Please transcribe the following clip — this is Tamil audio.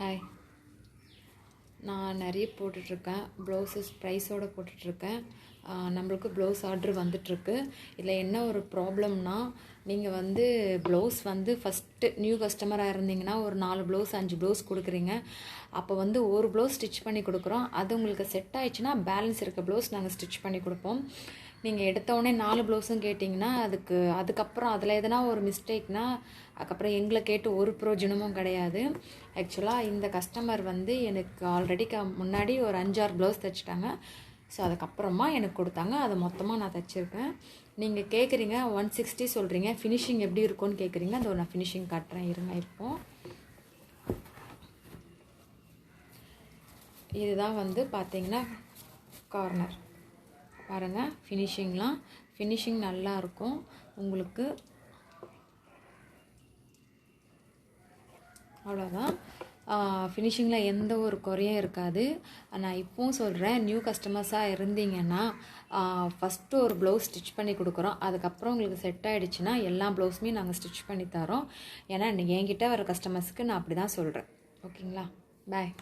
ஹாய், நான் நிறைய போட்டுட்ருக்கேன். ப்ளவுஸஸ் ப்ரைஸோடு போட்டுட்ருக்கேன். நம்மளுக்கு ப்ளவுஸ் ஆர்டர் வந்துட்டுருக்கு. இதில் என்ன ஒரு ப்ராப்ளம்னா, நீங்கள் ப்ளவுஸ் ஃபஸ்ட்டு நியூ கஸ்டமராக இருந்தீங்கன்னா ஒரு 4 ப்ளவுஸ் 5 ப்ளவுஸ் கொடுக்குறீங்க. அப்போ ஒரு ப்ளவுஸ் ஸ்டிச் பண்ணி கொடுக்குறோம். அது உங்களுக்கு செட் ஆயிடுச்சுன்னா பேலன்ஸ் இருக்க ப்ளவுஸ் நாங்கள் ஸ்டிச் பண்ணி கொடுப்போம். நீங்கள் எடுத்தோடனே 4 ப்ளவுஸும் கேட்டிங்கன்னா அதுக்கப்புறம் அதில் எதனா ஒரு மிஸ்டேக்னால் அதுக்கப்புறம் எங்களை கேட்டு ஒரு பிரயோஜனமும் கிடையாது. ஆக்சுவலாக இந்த கஸ்டமர் எனக்கு ஆல்ரெடி முன்னாடி ஒரு 5-6 ப்ளவுஸ் தைச்சிட்டாங்க. ஸோ அதுக்கப்புறமா எனக்கு கொடுத்தாங்க. அதை மொத்தமாக நான் தைச்சிருக்கேன். நீங்கள் கேட்குறீங்க 160 சொல்கிறீங்க, ஃபினிஷிங் எப்படி இருக்கும்னு கேட்குறீங்க. அதை நான் ஃபினிஷிங் காட்டுறேன் இருங்க. இப்போது இதுதான் பார்த்தீங்கன்னா கார்னர் பாருங்கள். ஃபினிஷிங் நல்லாயிருக்கும் உங்களுக்கு. அவ்வளோதான். ஃபினிஷிங்கில் எந்த ஒரு குறையும் இருக்காது. நான் இப்போவும் சொல்கிறேன், நியூ கஸ்டமர்ஸாக இருந்தீங்கன்னா ஃபஸ்ட்டு ஒரு ப்ளவுஸ் ஸ்டிச் பண்ணி கொடுக்குறோம். அதுக்கப்புறம் உங்களுக்கு செட் ஆகிடுச்சுன்னா எல்லா ப்ளவுஸுமே நாங்கள் ஸ்டிச் பண்ணி தரோம். ஏன்னா என்கிட்ட வர கஸ்டமர்ஸ்க்கு நான் அப்படி தான் சொல்கிறேன். ஓகேங்களா? பாய்.